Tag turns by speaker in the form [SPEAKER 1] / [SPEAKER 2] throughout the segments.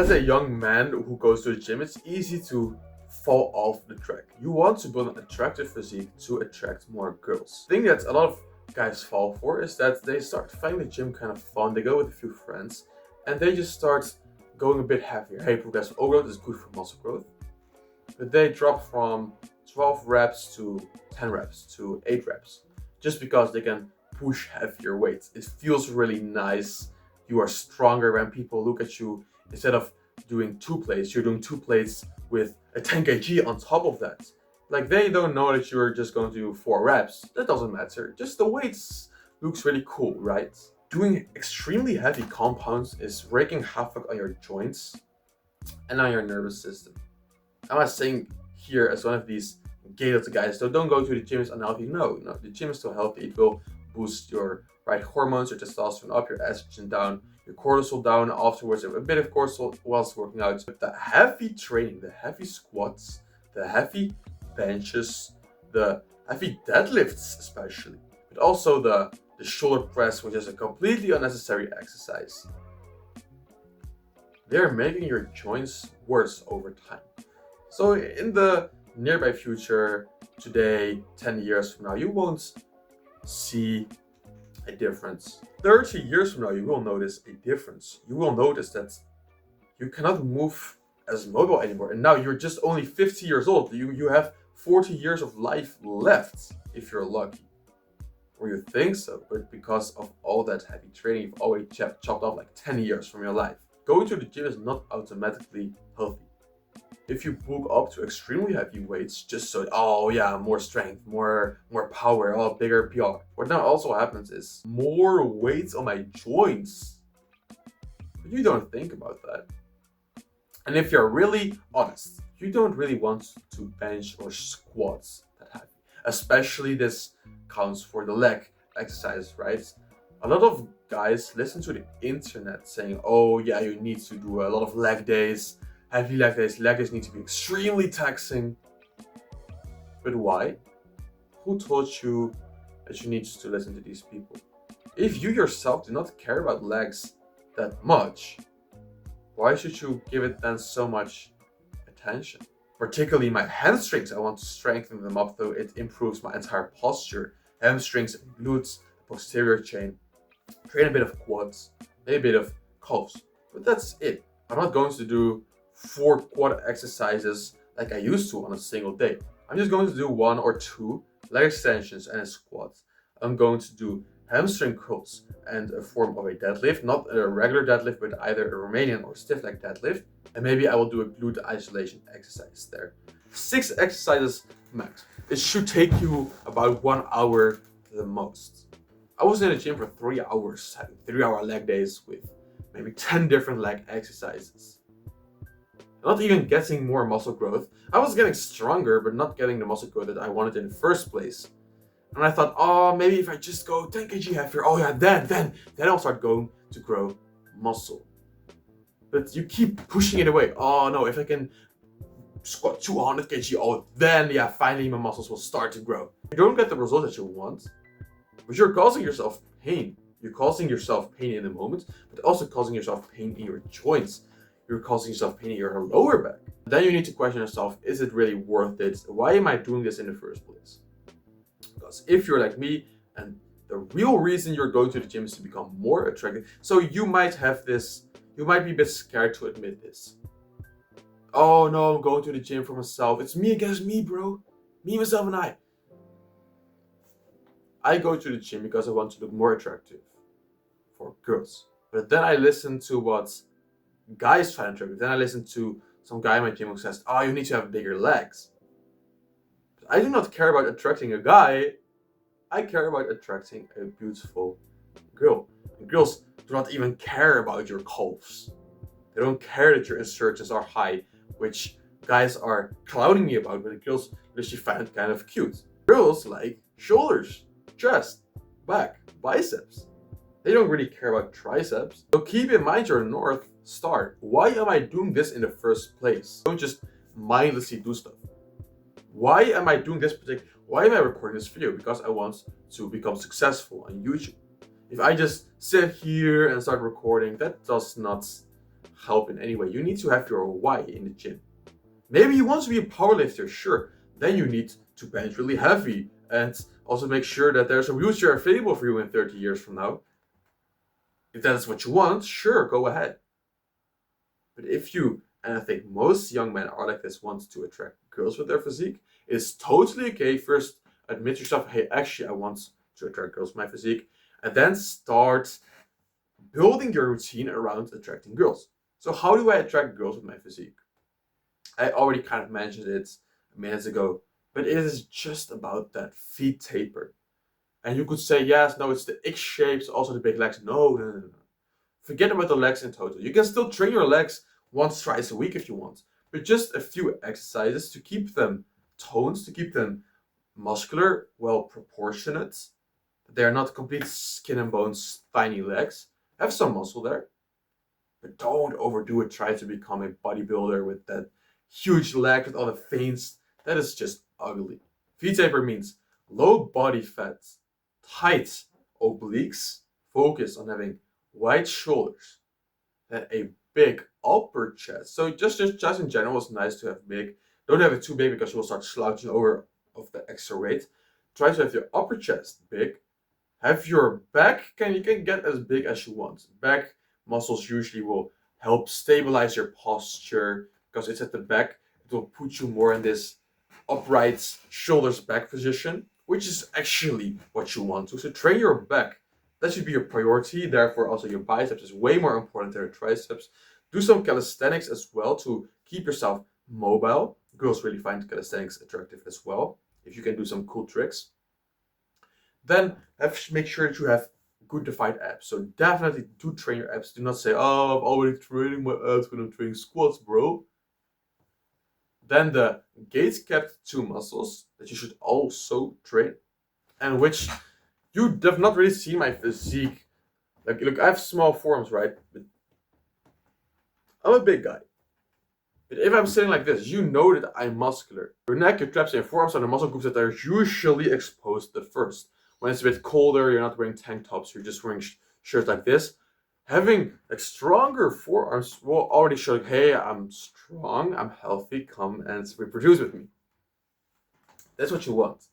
[SPEAKER 1] As a young man who goes to the gym, it's easy to fall off the track. You want to build an attractive physique to attract more girls. The thing that a lot of guys fall for is that they start finding the gym kind of fun. They go with a few friends and they just start going a bit heavier. Hey, progressive overload is good for muscle growth. But they drop from 12 reps to 10 reps to 8 reps just because they can push heavier weights. It feels really nice. You are stronger when people look at you. Instead of doing 2 plates, you're doing 2 plates with a 10 kg on top of that. Like, they don't know that you're just going to do 4 reps. That doesn't matter. Just the weights looks really cool, right? Doing extremely heavy compounds is wreaking havoc on your joints and on your nervous system. I'm not saying here as one of these gay little guys, so don't go to the gym, it's unhealthy. No, the gym is still healthy. It will boost your right hormones, your testosterone up, your estrogen down, your cortisol down. Afterwards, a bit of cortisol whilst working out. But the heavy training, the heavy squats, the heavy benches, the heavy deadlifts especially, but also the shoulder press, which is a completely unnecessary exercise. They're making your joints worse over time. So in the nearby future, today, 10 years from now, you won't see a difference. 30 years from now, you will notice a difference. You will notice that you cannot move as mobile anymore. And now you're just only 50 years old. You have 40 years of life left if you're lucky. Or you think so, but because of all that heavy training, you've already chopped off like 10 years from your life. Going to the gym is not automatically healthy. If you bulk up to extremely heavy weights just so, oh yeah, more strength, more power, oh, bigger PR. What now also happens is more weights on my joints. But you don't think about that. And if you're really honest, you don't really want to bench or squat that heavy. Especially this counts for the leg exercise, right? A lot of guys listen to the internet saying, oh yeah, you need to do a lot of leg days, heavy leg days. Leg days need to be extremely taxing. But why? Who taught you that you need to listen to these people? If you yourself do not care about legs that much, why should you give it then so much attention? Particularly my hamstrings, I want to strengthen them up so it improves my entire posture. Hamstrings, glutes, posterior chain. Train a bit of quads, maybe a bit of calves. But that's it. I'm not going to do 4 quad exercises like I used to on a single day. I'm just going to do 1 or 2 leg extensions and a squat. I'm going to do hamstring curls and a form of a deadlift, not a regular deadlift, but either a Romanian or stiff leg deadlift. And maybe I will do a glute isolation exercise there. 6 exercises max. It should take you about 1 hour the most. I was in the gym for 3 hours, having 3-hour leg days with maybe 10 different leg exercises. Not even getting more muscle growth. I was getting stronger, but not getting the muscle growth that I wanted in the first place. And I thought, oh, maybe if I just go 10 kg heavier, oh yeah, then I'll start going to grow muscle. But you keep pushing it away. Oh no, if I can squat 200 kg, oh then yeah, finally my muscles will start to grow. You don't get the result that you want, but you're causing yourself pain. You're causing yourself pain in the moment, but also causing yourself pain in your joints. You're causing yourself pain in your lower back. Then you need to question yourself, is it really worth it? Why am I doing this in the first place? Because if you're like me, and the real reason you're going to the gym is to become more attractive, so you might be a bit scared to admit this. Oh no, I'm going to the gym for myself. It's me against me, bro. Me, myself, and I. I go to the gym because I want to look more attractive for girls. But then I listen to what guys find attractive. Then I listen to some guy in my gym who says, oh, you need to have bigger legs. But I do not care about attracting a guy. I care about attracting a beautiful girl. And girls do not even care about your calves. They don't care that your insertions are high, which guys are clowning me about, but girls literally find it kind of cute. Girls like shoulders, chest, back, biceps. They don't really care about triceps. So keep in mind your North Star. Why am I doing this in the first place? Don't just mindlessly do stuff. Why am I doing this particular? Why am I recording this video? Because I want to become successful on YouTube. If I just sit here and start recording, that does not help in any way, you need to have your why in the gym. Maybe you want to be a powerlifter, sure. Then you need to bench really heavy and also make sure that there's a wheelchair available for you in 30 years from now. If that's what you want, sure, go ahead. But if you, and I think most young men are like this, want to attract girls with their physique, it's totally okay. First, admit yourself, hey, actually, I want to attract girls with my physique. And then start building your routine around attracting girls. So how do I attract girls with my physique? I already kind of mentioned it minutes ago, but it is just about that feet taper. And you could say, yes, no, it's the X shapes, also the big legs. No. Forget about the legs in total. You can still train your legs once, twice a week if you want, but just a few exercises to keep them toned, to keep them muscular, well proportionate. They're not complete skin and bones, tiny legs. Have some muscle there, but don't overdo it. Try to become a bodybuilder with that huge leg with all the veins. That is just ugly. V taper means low body fat, tight obliques, focus on having wide shoulders, then a big upper chest. So just in general, it's nice to have big. Don't have it too big because you will start slouching over of the extra weight. Try to have your upper chest big. Have your back, you can get as big as you want. Back muscles usually will help stabilize your posture because it's at the back. It will put you more in this upright shoulders back position, which is actually what you want to. So train your back. That should be your priority. Therefore, also your biceps is way more important than your triceps. Do some calisthenics as well to keep yourself mobile. Girls really find calisthenics attractive as well. If you can do some cool tricks. Then make sure that you have good defined abs. So definitely do train your abs. Do not say, oh, I'm already training my abs when I'm training squats, bro. Then the gaze kept 2 muscles that you should also train, and which you have not really seen my physique. Like, look, I have small forearms, right? But I'm a big guy. But if I'm sitting like this, you know that I'm muscular. Your neck, your traps, and your forearms are the muscle groups that are usually exposed at first. When it's a bit colder, you're not wearing tank tops, you're just wearing shirts like this. Having like stronger forearms will already show, like, hey, I'm strong, I'm healthy, come and reproduce with me. That's what you want.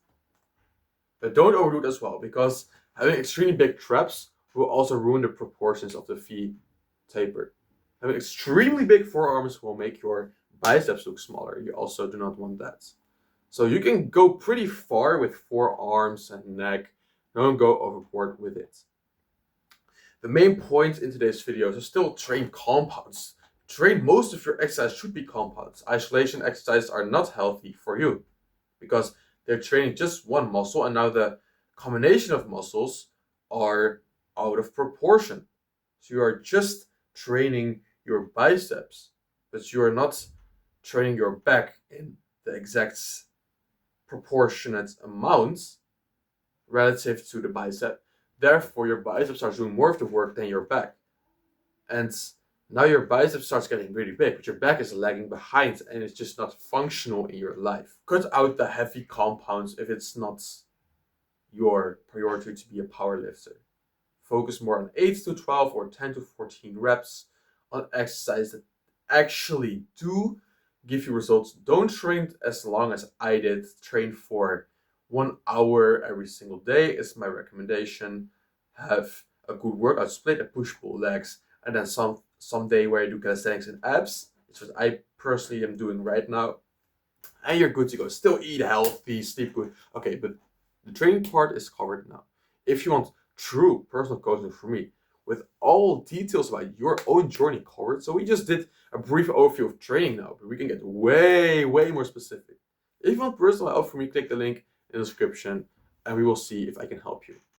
[SPEAKER 1] But don't overdo it as well, because having extremely big traps will also ruin the proportions of the V taper. Having extremely big forearms will make your biceps look smaller. You also do not want that. So you can go pretty far with forearms and neck. Don't go overboard with it. The main point in today's video is to still train compounds. Most of your exercise should be compounds. Isolation exercises are not healthy for you because they're training just one muscle, and now the combination of muscles are out of proportion. So you are just training your biceps, but you are not training your back in the exact proportionate amounts relative to the bicep. Therefore, your biceps are doing more of the work than your back. And now your bicep starts getting really big, but your back is lagging behind and it's just not functional in your life. Cut out the heavy compounds if it's not your priority to be a powerlifter. Focus more on 8 to 12 or 10 to 14 reps on exercise that actually do give you results. Don't train as long as I did. Train for 1 hour every single day is my recommendation. Have a good workout split, a push-pull legs, and then some day where I do calisthenics and abs. It's what I personally am doing right now. And you're good to go. Still eat healthy, sleep good. Okay, but the training part is covered now. If you want true personal coaching from me, with all details about your own journey covered. So we just did a brief overview of training now, but we can get way more specific. If you want personal help from me, click the link in the description and we will see if I can help you.